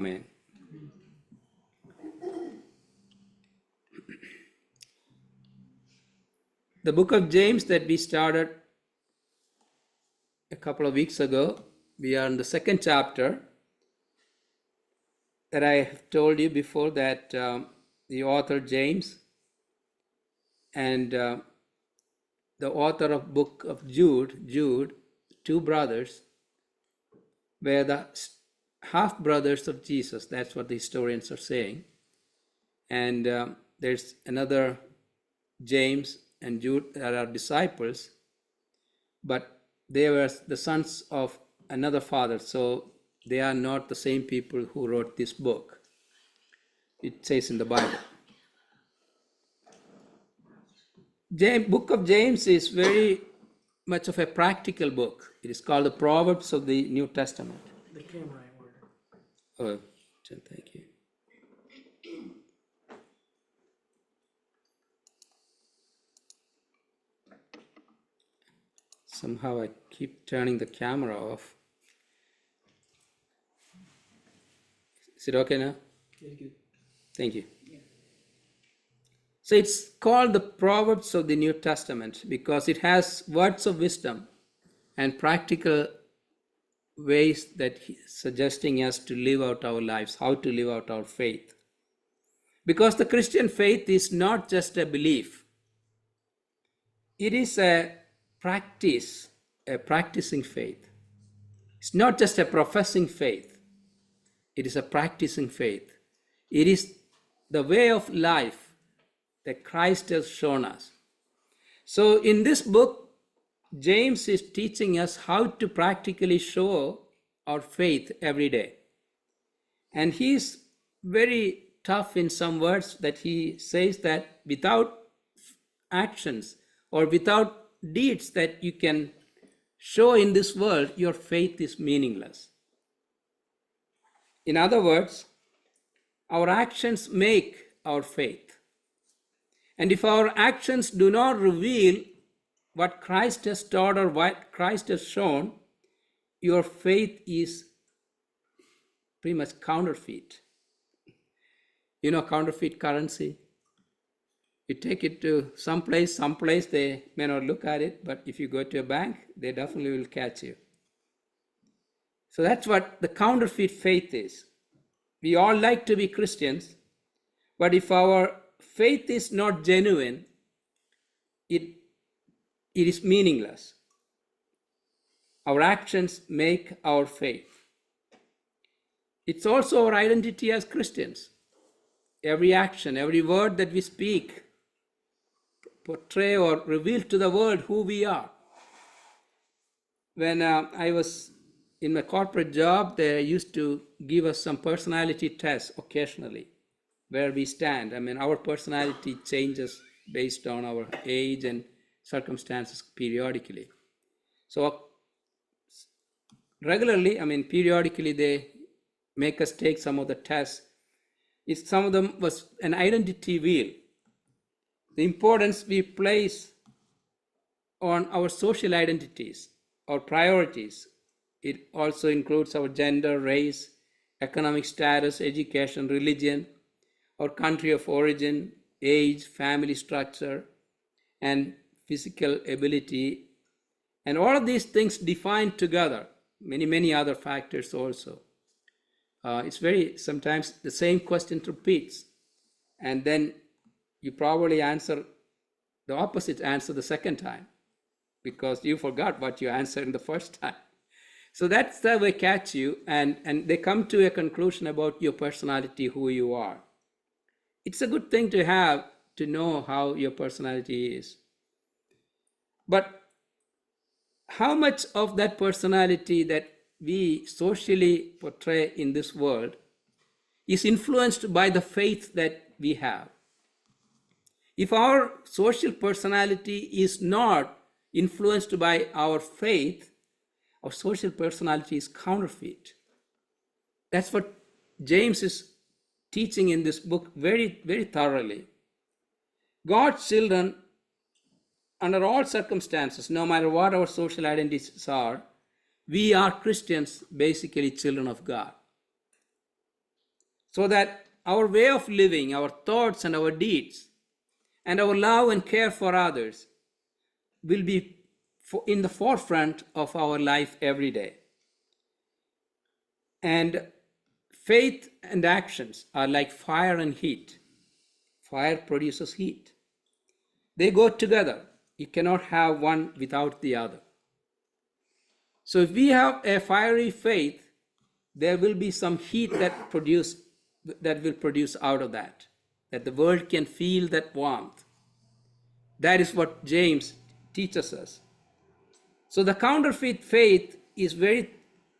Amen. The book of James that we started a couple of weeks ago, we are in the second chapter. That I have told you before that the author James and the author of book of Jude, two brothers, were the half brothers of Jesus. That's what the historians are saying. And there's another James and Jude that are disciples, but they were the sons of another father. So they are not the same people who wrote this book. It says in the Bible. Book of James is very much of a practical book. It is called the Proverbs of the New Testament. The camera ain't working. Oh, thank you. Somehow I keep turning the camera off. Is it okay now? Good. Thank you. So it's called the Proverbs of the New Testament because it has words of wisdom and practical ways that he's suggesting us to live out our lives, how to live out our faith. Because the Christian faith is not just a belief. It is a practice, a practicing faith. It's not just a professing faith. It is a practicing faith. It is the way of life that Christ has shown us. So in this book, James is teaching us how to practically show our faith every day. And he's very tough in some words that he says that without actions or without deeds that you can show in this world, your faith is meaningless. In other words, our actions make our faith. And if our actions do not reveal what Christ has taught or what Christ has shown, your faith is pretty much counterfeit. You know, counterfeit currency. You take it to some place they may not look at it, but if you go to a bank, they definitely will catch you. So that's what the counterfeit faith is. We all like to be Christians, but if our faith is not genuine, it is meaningless. Our actions make our faith. It's also our identity as Christians. Every action, every word that we speak portray or reveal to the world who we are. When I was in my corporate job, they used to give us some personality tests occasionally, where we stand. I mean, our personality changes based on our age and circumstances periodically. So periodically they make us take some of the tests. Some of them was an identity wheel. The importance we place on our social identities, our priorities. It also includes our gender, race, economic status, education, religion, our country of origin, age, family structure, and physical ability. And all of these things defined together, many other factors also. Sometimes the same question repeats, and then you probably answer the opposite answer the second time because you forgot what you answered in the first time. So that's how they catch you, and they come to a conclusion about your personality, who you are. It's a good thing to have, to know how your personality is. But how much of that personality that we socially portray in this world is influenced by the faith that we have? If our social personality is not influenced by our faith, our social personality is counterfeit. That's what James is teaching in this book very thoroughly. God's children, under all circumstances, no matter what our social identities are, we are Christians, basically children of God. so that our way of living, our thoughts and our deeds, and our love and care for others will be in the forefront of our life every day. And faith and actions are like fire and heat. Fire produces heat. They go together. You cannot have one without the other. So if we have a fiery faith, there will be some heat that will produce out of that the world can feel that warmth. That is what James teaches us. So the counterfeit faith is very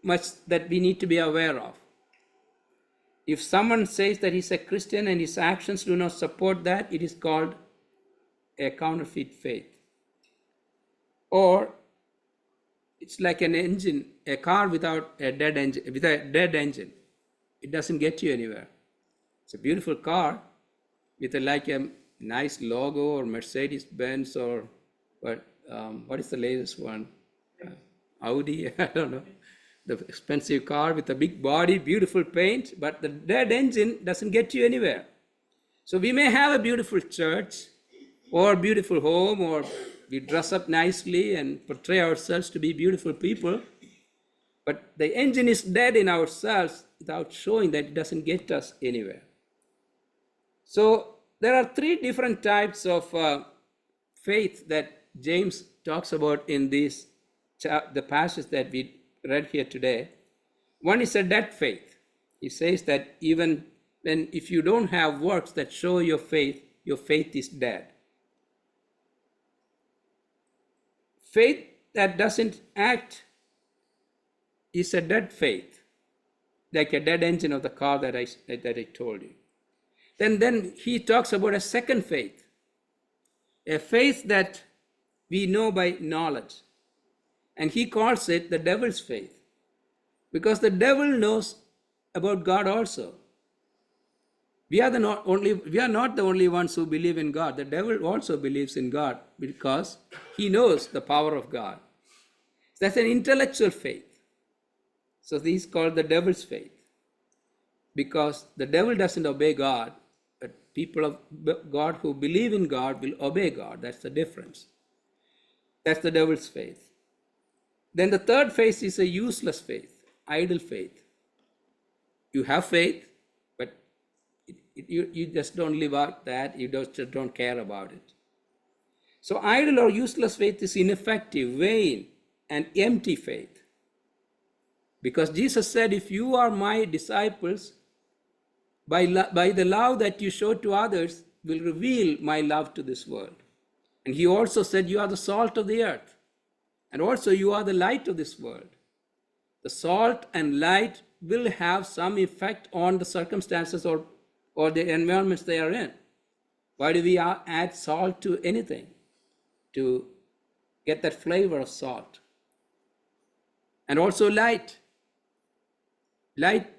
much that we need to be aware of. If someone says that he's a Christian and his actions do not support that, it is called a counterfeit faith. Or it's like an engine, a car without a dead engine. It doesn't get you anywhere. It's a beautiful car with like a nice logo or Mercedes Benz or what is the latest one? Audi, I don't know. The expensive car with a big body, beautiful paint, but the dead engine doesn't get you anywhere. So we may have a beautiful church or beautiful home, or we dress up nicely and portray ourselves to be beautiful people, but the engine is dead in ourselves without showing that it doesn't get us anywhere. So there are three different types of faith that James talks about in the passage that we read here today. One is a dead faith. He says that even if you don't have works that show your faith is dead. Faith that doesn't act is a dead faith, like a dead engine of the car that I told you. Then he talks about a second faith, a faith that we know by knowledge. And he calls it the devil's faith, because the devil knows about God also. We are not the only ones who believe in God. The devil also believes in God because he knows the power of God. That's an intellectual faith. So this is called the devil's faith, because the devil doesn't obey God, but people of God who believe in God will obey God. That's the difference. That's the devil's faith. Then the third faith is a useless faith, idle faith. You have faith, but you just don't live out that. You just don't care about it. So idle or useless faith is ineffective, vain, and empty faith. Because Jesus said, if you are my disciples, by the love that you show to others will reveal my love to this world. And he also said, you are the salt of the earth. And also you are the light of this world. The salt and light will have some effect on the circumstances or the environments they are in. Why do we add salt to anything? To get that flavor of salt. And also light. Light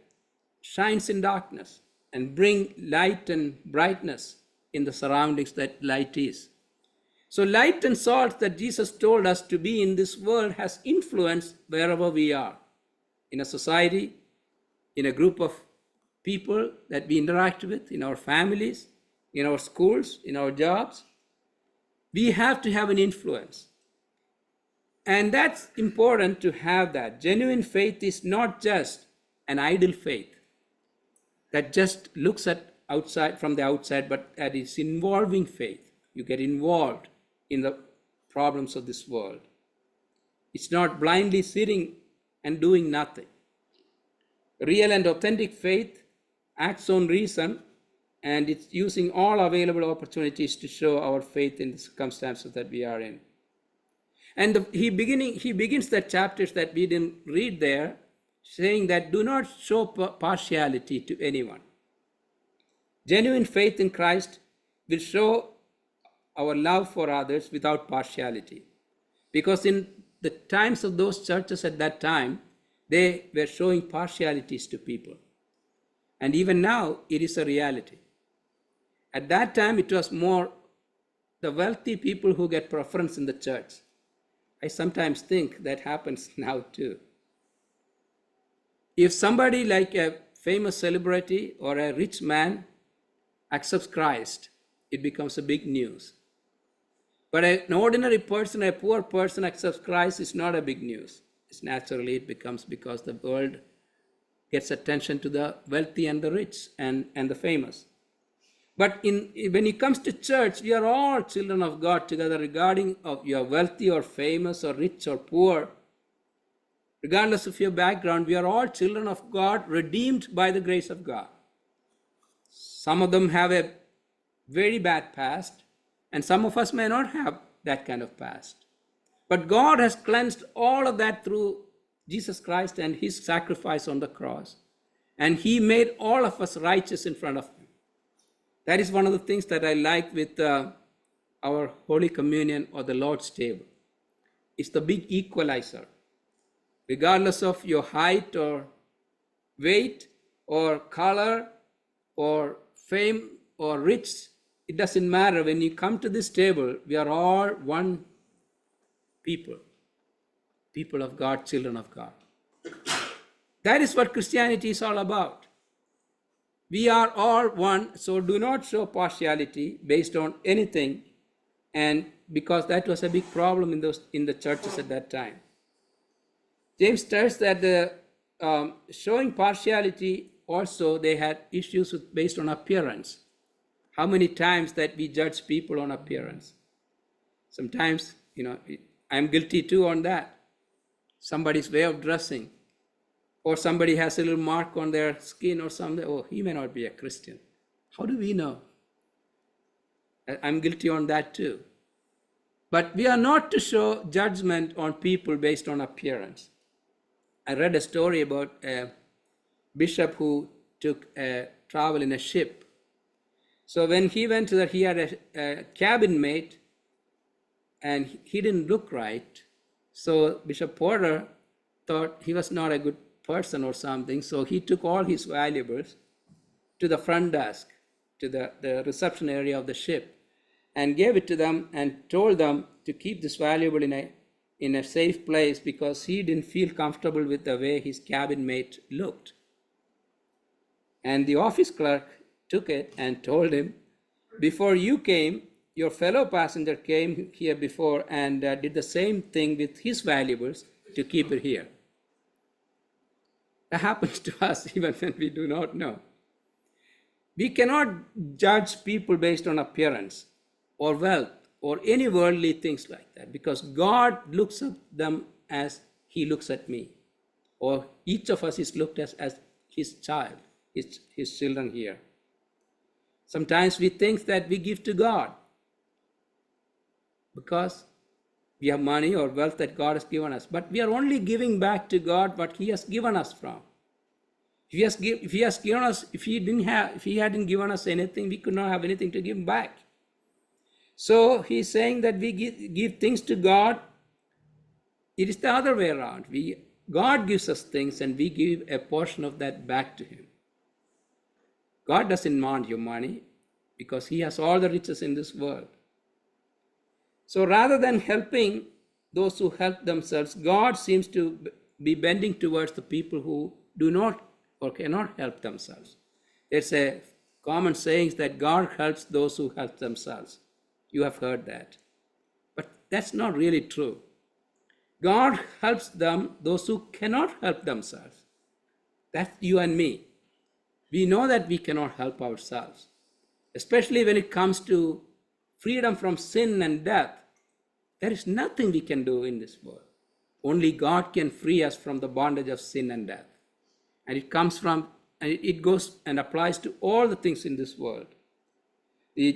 shines in darkness and bring light and brightness in the surroundings that light is. So light and salt that Jesus told us to be in this world has influence wherever we are. In a society, in a group of people that we interact with, in our families, in our schools, in our jobs. We have to have an influence. And that's important to have that. Genuine faith is not just an idle faith that just looks at outside from the outside, but that is involving faith. You get involved in the problems of this world. It's not blindly sitting and doing nothing. Real and authentic faith acts on reason, and it's using all available opportunities to show our faith in the circumstances that we are in. And he begins the chapters that we didn't read there, saying that do not show partiality to anyone. Genuine faith in Christ will show our love for others without partiality. Because in the times of those churches at that time, they were showing partialities to people. And even now, it is a reality. At that time, it was more the wealthy people who get preference in the church. I sometimes think that happens now too. If somebody like a famous celebrity or a rich man accepts Christ, it becomes a big news. But an ordinary person, a poor person accepts Christ, is not a big news. It's naturally it becomes because the world gets attention to the wealthy and the rich and the famous. But when it comes to church, we are all children of God together, regarding of you are wealthy or famous or rich or poor. Regardless of your background, we are all children of God, redeemed by the grace of God. Some of them have a very bad past, and some of us may not have that kind of past. But God has cleansed all of that through Jesus Christ and his sacrifice on the cross. And he made all of us righteous in front of him. That is one of the things that I like with our Holy Communion or the Lord's table. It's the big equalizer. Regardless of your height or weight or color or fame or rich, it doesn't matter. When you come to this table, we are all one people of God, children of God. That is what Christianity is all about. We are all one, so do not show partiality based on anything, and because that was a big problem in the churches at that time. James tells that the showing partiality also, they had issues based on appearance. How many times that we judge people on appearance? Sometimes, I'm guilty too on that. Somebody's way of dressing, or somebody has a little mark on their skin or something. Oh, he may not be a Christian. How do we know? I'm guilty on that too. But we are not to show judgment on people based on appearance. I read a story about a bishop who took a travel in a ship. So when he went to he had a cabin mate, and he didn't look right. So Bishop Porter thought he was not a good person or something. So he took all his valuables to the front desk, to the reception area of the ship, and gave it to them and told them to keep this valuable in a safe place, because he didn't feel comfortable with the way his cabin mate looked. And the office clerk took it and told him, before you came, your fellow passenger came here before and did the same thing with his valuables to keep it here. That happens to us even when we do not know. We cannot judge people based on appearance or wealth or any worldly things like that, because God looks at them as he looks at me, or each of us is looked as his child, his children here. Sometimes we think that we give to God because we have money or wealth that God has given us, but we are only giving back to God what he has given us from. If he hadn't given us anything, we could not have anything to give back. So he's saying that we give things to God. It is the other way around. God gives us things and we give a portion of that back to him. God doesn't want your money because he has all the riches in this world. So rather than helping those who help themselves, God seems to be bending towards the people who do not or cannot help themselves. It's a common saying that God helps those who help themselves. You have heard that. But that's not really true. God helps those who cannot help themselves. That's you and me. We know that we cannot help ourselves, especially when it comes to freedom from sin and death. There is nothing we can do in this world. Only God can free us from the bondage of sin and death. And it goes and applies to all the things in this world.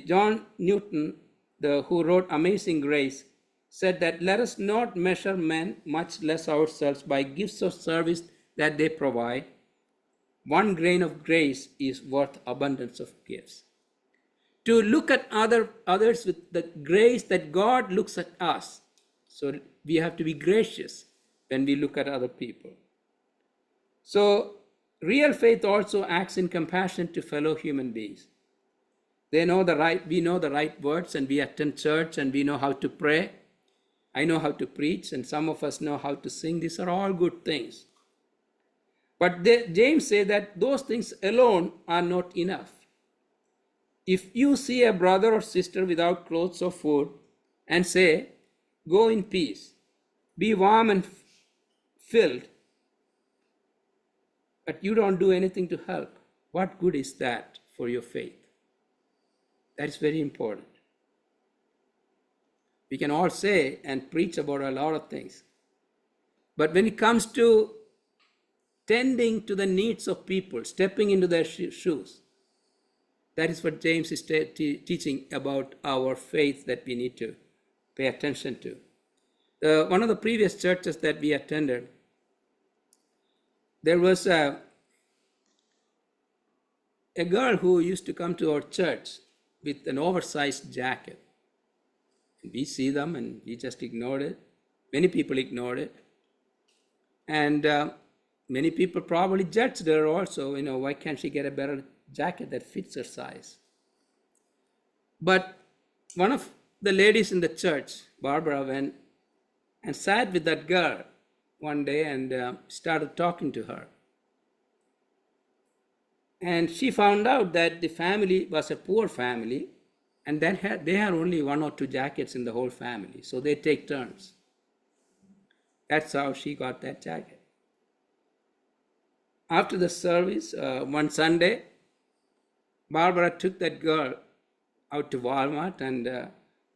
John Newton, who wrote Amazing Grace, said that let us not measure men, much less ourselves, by gifts of service that they provide. One grain of grace is worth abundance of gifts. To look at others with the grace that God looks at us. So we have to be gracious when we look at other people. So real faith also acts in compassion to fellow human beings. We know the right words, and we attend church, and we know how to pray. I know how to preach, and some of us know how to sing. These are all good things. But James says that those things alone are not enough. If you see a brother or sister without clothes or food and say, "Go in peace, be warm and filled," but you don't do anything to help, what good is that for your faith? That is very important. We can all say and preach about a lot of things, but when it comes to tending to the needs of people, stepping into their shoes, that is what James is teaching about our faith that we need to pay attention to. One of the previous churches that we attended, there was a girl who used to come to our church with an oversized jacket. We see them and we just ignored it. Many people ignored it. And many people probably judged her also, why can't she get a better jacket that fits her size? But one of the ladies in the church, Barbara, went and sat with that girl one day and started talking to her. And she found out that the family was a poor family, and they had only 1 or 2 jackets in the whole family, so they take turns. That's how she got that jacket. After the service, one Sunday, Barbara took that girl out to Walmart and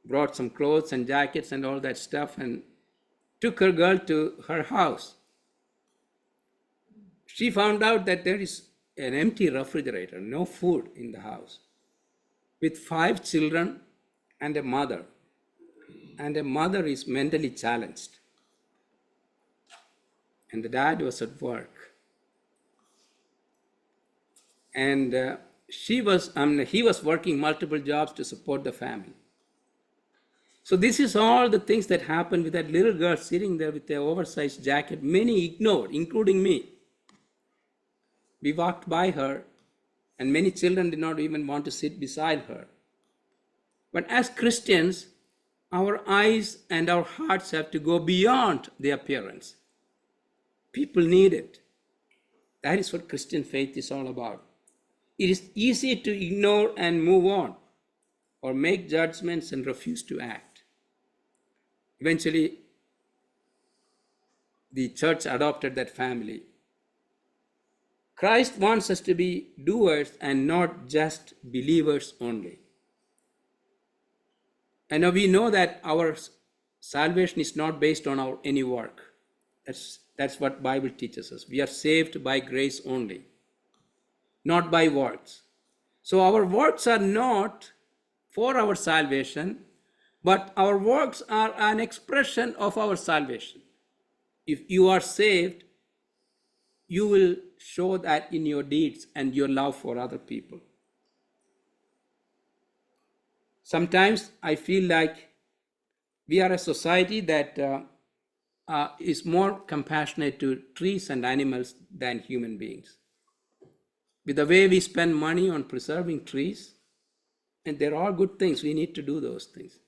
brought some clothes and jackets and all that stuff and took her girl to her house. She found out that there is an empty refrigerator, no food in the house, with 5 children and a mother. And a mother is mentally challenged. And the dad was at work. And he was working multiple jobs to support the family. So this is all the things that happened with that little girl sitting there with the oversized jacket. Many ignored, including me. We walked by her, and many children did not even want to sit beside her. But as Christians, our eyes and our hearts have to go beyond the appearance. People need it. That is what Christian faith is all about. It is easy to ignore and move on, or make judgments and refuse to act. Eventually, the church adopted that family. Christ wants us to be doers and not just believers only. And now we know that our salvation is not based on any work. That's what Bible teaches us. We are saved by grace only, not by works. So our works are not for our salvation, but our works are an expression of our salvation. If you are saved, you will show that in your deeds and your love for other people. Sometimes I feel like we are a society that is more compassionate to trees and animals than human beings. With the way we spend money on preserving trees, and they're all good things, we need to do those things.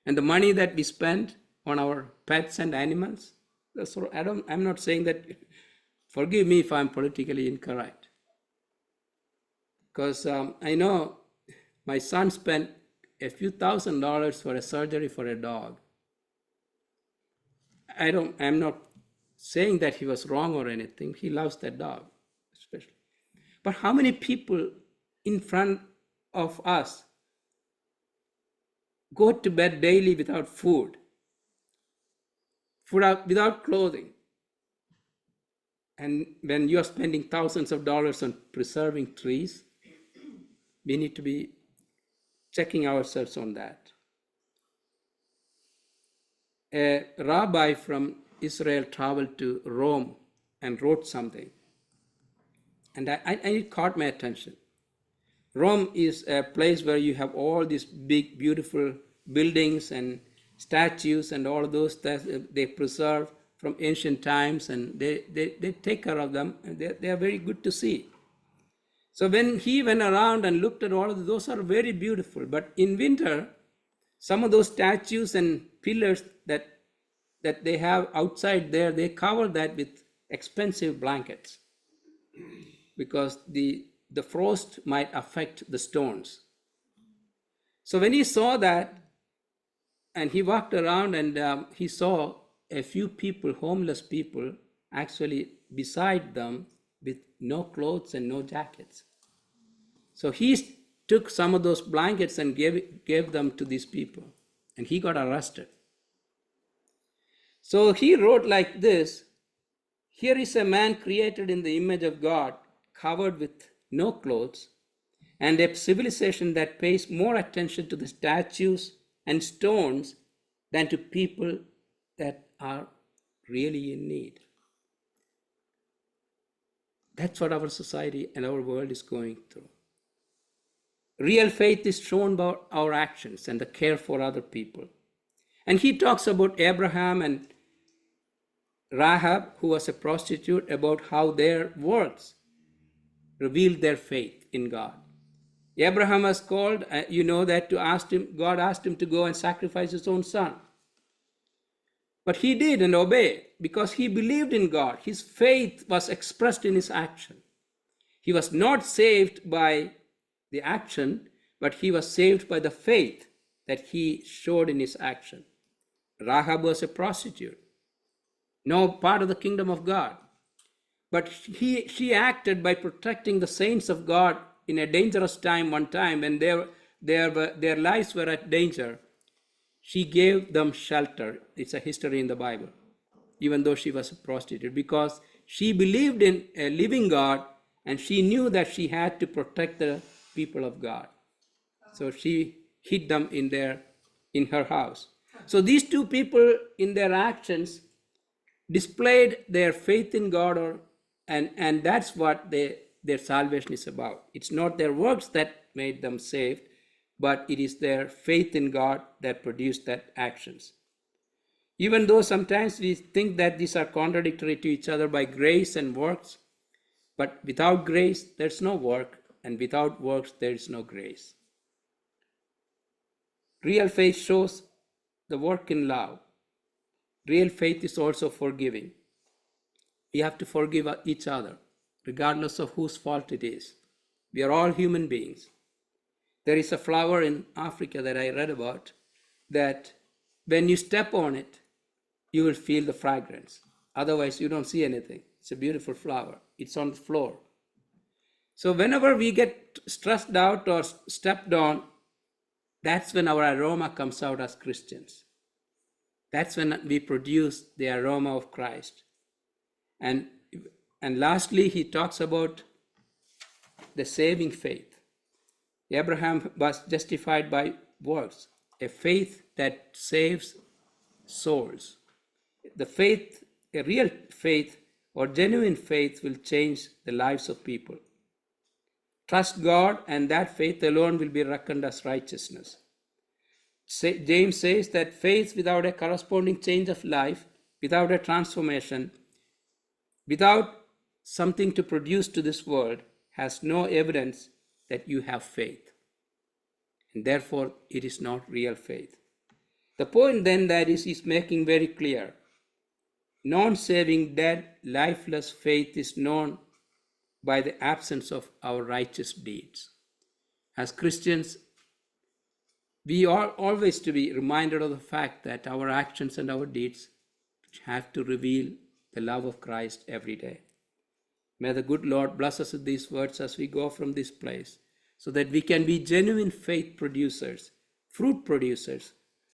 And the money that we spend on our pets and animals, I'm not saying that, forgive me if I'm politically incorrect. Because I know my son spent a few $1,000s for a surgery for a dog. I'm not saying that he was wrong or anything. He loves that dog, especially. But how many people in front of us go to bed daily without food, without clothing? And when you're spending thousands of dollars on preserving trees, we need to be checking ourselves on that. A rabbi from Israel traveled to Rome and wrote something. And it caught my attention. Rome is a place where you have all these big, beautiful buildings and statues and all of those that they preserve from ancient times, and they take care of them, and they are very good to see. So when he went around and looked at all of those are very beautiful, but in winter, some of those statues and pillars that they have outside there, they cover that with expensive blankets. because the frost might affect the stones. So when he saw that, and he walked around, and he saw a few people, homeless people, actually beside them with no clothes and no jackets. So he took some of those blankets and gave them to these people, and he got arrested. So he wrote like this: here is a man created in the image of God, covered with no clothes, and a civilization that pays more attention to the statues and stones than to people that are really in need. That's what our society and our world is going through. Real faith is shown by our actions and the care for other people. And he talks about Abraham and Rahab, who was a prostitute, about how their works revealed their faith in God. Abraham was called, that God asked him to go and sacrifice his own son. But he did and obeyed because he believed in God. His faith was expressed in his action. He was not saved by the action, but he was saved by the faith that he showed in his action. Rahab was a prostitute, no part of the kingdom of God. But she acted by protecting the saints of God in a dangerous time one time when their lives were at danger. She gave them shelter. It's a history in the Bible, even though she was a prostitute, because she believed in a living God and she knew that she had to protect the people of God. So she hid them in her house. So these two people in their actions displayed their faith in God, and that's what their salvation is about. It's not their works that made them saved, but it is their faith in God that produced that actions. Even though sometimes we think that these are contradictory to each other by grace and works, but without grace, there's no work, and without works, there is no grace. Real faith shows the work in love. Real faith is also forgiving. We have to forgive each other, regardless of whose fault it is. We are all human beings. There is a flower in Africa that I read about that when you step on it, you will feel the fragrance. Otherwise, you don't see anything. It's a beautiful flower. It's on the floor. So whenever we get stressed out or stepped on, that's when our aroma comes out as Christians. That's when we produce the aroma of Christ. And lastly, he talks about the saving faith. Abraham was justified by works, a faith that saves souls. The faith, a real faith or genuine faith, will change the lives of people. Trust God, and that faith alone will be reckoned as righteousness. James says that faith without a corresponding change of life, without a transformation, without something to produce to this world, has no evidence that you have faith. And therefore, it is not real faith. The point then that is making very clear. Non-saving, dead, lifeless faith is known by the absence of our righteous deeds. As Christians, we are always to be reminded of the fact that our actions and our deeds have to reveal the love of Christ every day. May the good Lord bless us with these words as we go from this place, so that we can be genuine faith producers, fruit producers,